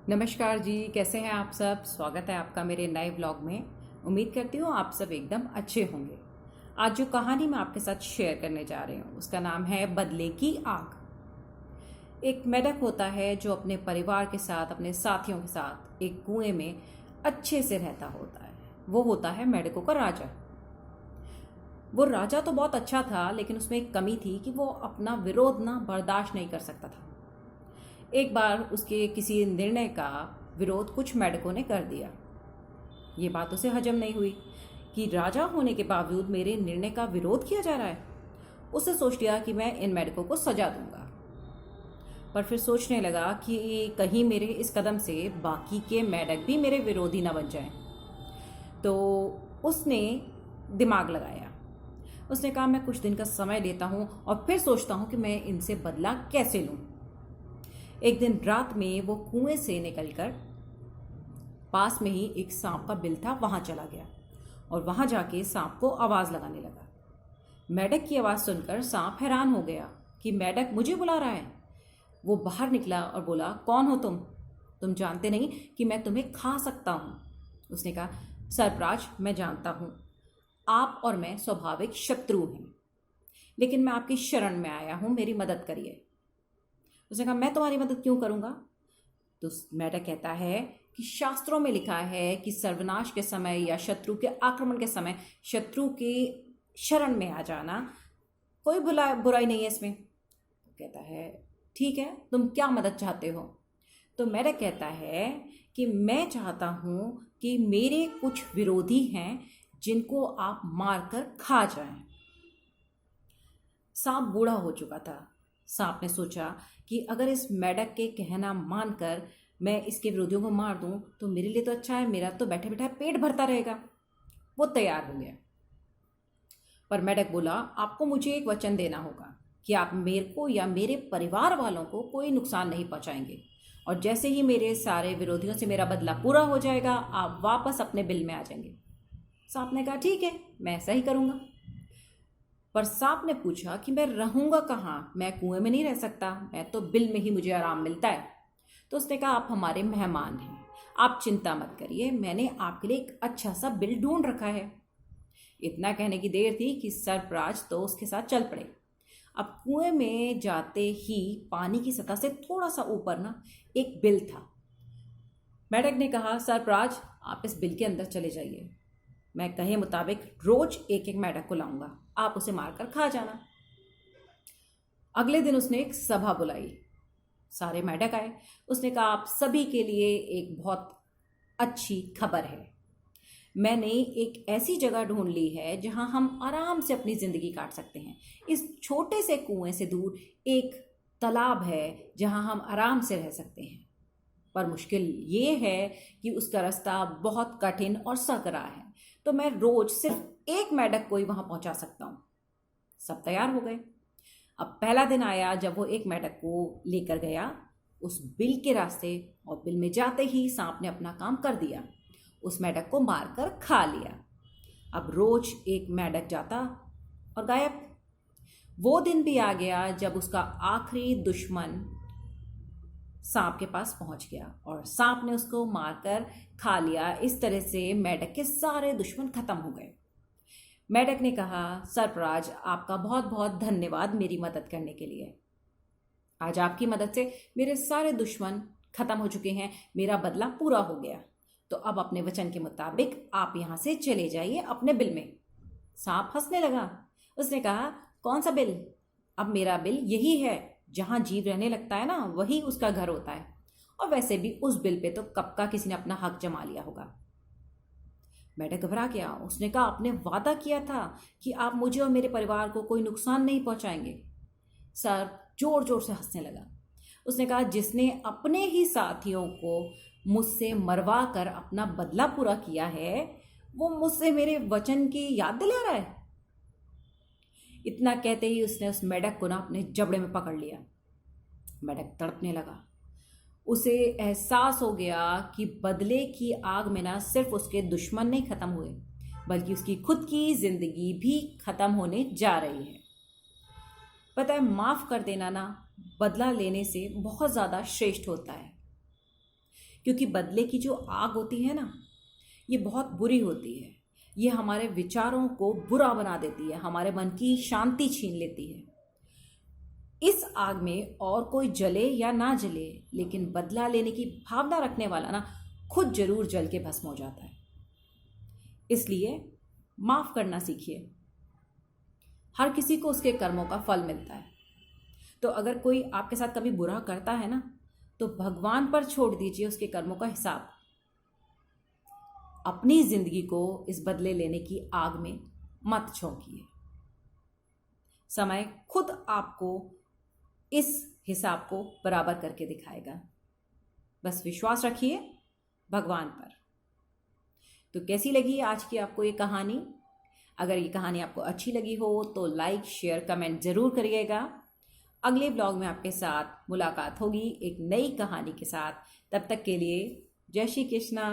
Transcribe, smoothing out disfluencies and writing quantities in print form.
नमस्कार जी, कैसे हैं आप सब। स्वागत है आपका मेरे नए ब्लॉग में। उम्मीद करती हूँ आप सब एकदम अच्छे होंगे। आज जो कहानी मैं आपके साथ शेयर करने जा रही हूँ उसका नाम है बदले की आग। एक मेढक होता है जो अपने परिवार के साथ, अपने साथियों के साथ एक कुएं में अच्छे से रहता होता है। वो होता है मेढकों का राजा। वो राजा तो बहुत अच्छा था, लेकिन उसमें एक कमी थी कि वो अपना विरोध ना बर्दाश्त नहीं कर सकता था। एक बार उसके किसी निर्णय का विरोध कुछ मेढकों ने कर दिया। ये बात उसे हजम नहीं हुई कि राजा होने के बावजूद मेरे निर्णय का विरोध किया जा रहा है। उसने सोच लिया कि मैं इन मेढकों को सजा दूंगा। पर फिर सोचने लगा कि कहीं मेरे इस कदम से बाकी के मेढक भी मेरे विरोधी न बन जाएं। तो उसने दिमाग लगाया। उसने कहा मैं कुछ दिन का समय लेता हूँ और फिर सोचता हूँ कि मैं इनसे बदला कैसे लूँ। एक दिन रात में वो कुएं से निकलकर पास में ही एक सांप का बिल था, वहां चला गया और वहां जाके सांप को आवाज लगाने लगा। मेढक की आवाज सुनकर सांप हैरान हो गया कि मेढक मुझे बुला रहा है। वो बाहर निकला और बोला, कौन हो तुम जानते नहीं कि मैं तुम्हें खा सकता हूं। उसने कहा, सरप्राज, मैं जानता हूं आप और मैं स्वाभाविक शत्रु हैं, लेकिन मैं आपकी शरण में आया हूं, मेरी मदद करिए। उसने कहा, मैं तुम्हारी मदद क्यों करूंगा। तो मेढक कहता है कि शास्त्रों में लिखा है कि सर्वनाश के समय या शत्रु के आक्रमण के समय शत्रु के शरण में आ जाना कोई बुराई नहीं है इसमें। तो कहता है, ठीक है, तुम क्या मदद चाहते हो। तो मेढक कहता है कि मैं चाहता हूं कि मेरे कुछ विरोधी हैं जिनको आप मारकर खा जाएं। सांप बूढ़ा हो चुका था। सांप ने सोचा कि अगर इस मेढक के कहना मानकर मैं इसके विरोधियों को मार दूं तो मेरे लिए तो अच्छा है, मेरा तो बैठे बैठे पेट भरता रहेगा। वो तैयार हो गया। पर मेढक बोला, आपको मुझे एक वचन देना होगा कि आप मेरे को या मेरे परिवार वालों को कोई नुकसान नहीं पहुंचाएंगे, और जैसे ही मेरे सारे विरोधियों से मेरा बदला पूरा हो जाएगा आप वापस अपने बिल में आ जाएंगे। सांप ने कहा, ठीक है, मैं ऐसा ही करूंगा। पर सांप ने पूछा कि मैं रहूंगा कहाँ, मैं कुएं में नहीं रह सकता, मैं तो बिल में ही मुझे आराम मिलता है। तो उसने कहा, आप हमारे मेहमान हैं, आप चिंता मत करिए, मैंने आपके लिए एक अच्छा सा बिल ढूंढ रखा है। इतना कहने की देर थी कि सरप्राज तो उसके साथ चल पड़े। अब कुएं में जाते ही पानी की सतह से थोड़ा सा ऊपर ना एक बिल था। मेढक ने कहा, सरप्राज, आप इस बिल के अंदर चले जाइए, मैं कहे मुताबिक रोज एक एक मेढक को लाऊंगा, आप उसे मारकर खा जाना। अगले दिन उसने एक सभा बुलाई। सारे मेढक आए। उसने कहा, आप सभी के लिए एक बहुत अच्छी खबर है। मैंने एक ऐसी जगह ढूंढ ली है जहां हम आराम से अपनी जिंदगी काट सकते हैं। इस छोटे से कुएं से दूर एक तालाब है जहां हम आराम से रह सकते हैं। पर मुश्किल ये है कि उसका रास्ता बहुत कठिन और सकरा है, तो मैं रोज सिर्फ एक मेढक को ही वहां पहुंचा सकता हूं। सब तैयार हो गए। अब पहला दिन आया जब वो एक मेढक को लेकर गया उस बिल के रास्ते, और बिल में जाते ही सांप ने अपना काम कर दिया, उस मेढक को मारकर खा लिया। अब रोज एक मेढक जाता और गायब। वो दिन भी आ गया जब उसका आखिरी दुश्मन सांप के पास पहुंच गया और सांप ने उसको मारकर खा लिया। इस तरह से मेढक के सारे दुश्मन खत्म हो गए। मेढक ने कहा, सरप्राज, आपका बहुत बहुत धन्यवाद मेरी मदद करने के लिए। आज आपकी मदद से मेरे सारे दुश्मन खत्म हो चुके हैं, मेरा बदला पूरा हो गया। तो अब अपने वचन के मुताबिक आप यहां से चले जाइए अपने बिल में। सांप हंसने लगा। उसने कहा, कौन सा बिल। अब मेरा बिल यही है, जहां जीव रहने लगता है ना वही उसका घर होता है, और वैसे भी उस बिल पे तो कब का किसी ने अपना हक जमा लिया होगा। मेढक घबरा गया। उसने कहा, आपने वादा किया था कि आप मुझे और मेरे परिवार को कोई नुकसान नहीं पहुंचाएंगे। सर जोर जोर से हंसने लगा। उसने कहा, जिसने अपने ही साथियों को मुझसे मरवा कर अपना बदला पूरा किया है वो मुझसे मेरे वचन की याद दिला रहा है। इतना कहते ही उसने उस मेढक को ना अपने जबड़े में पकड़ लिया। मेढक तड़पने लगा। उसे एहसास हो गया कि बदले की आग में ना सिर्फ उसके दुश्मन नहीं खत्म हुए, बल्कि उसकी खुद की जिंदगी भी खत्म होने जा रही है। पता है, माफ कर देना ना बदला लेने से बहुत ज्यादा श्रेष्ठ होता है, क्योंकि बदले की जो आग होती है ना, ये बहुत बुरी होती है। ये हमारे विचारों को बुरा बना देती है, हमारे मन की शांति छीन लेती है। इस आग में और कोई जले या ना जले, लेकिन बदला लेने की भावना रखने वाला ना खुद जरूर जल के भस्म हो जाता है। इसलिए माफ करना सीखिए। हर किसी को उसके कर्मों का फल मिलता है। तो अगर कोई आपके साथ कभी बुरा करता है ना, तो भगवान पर छोड़ दीजिए उसके कर्मों का हिसाब। अपनी जिंदगी को इस बदले लेने की आग में मत झोंकिए। समय खुद आपको इस हिसाब को बराबर करके दिखाएगा। बस विश्वास रखिए भगवान पर। तो कैसी लगी आज की आपको ये कहानी? अगर ये कहानी आपको अच्छी लगी हो तो लाइक, शेयर, कमेंट ज़रूर करिएगा। अगले ब्लॉग में आपके साथ मुलाकात होगी एक नई कहानी के साथ। तब तक के लिए जय श्री कृष्णा।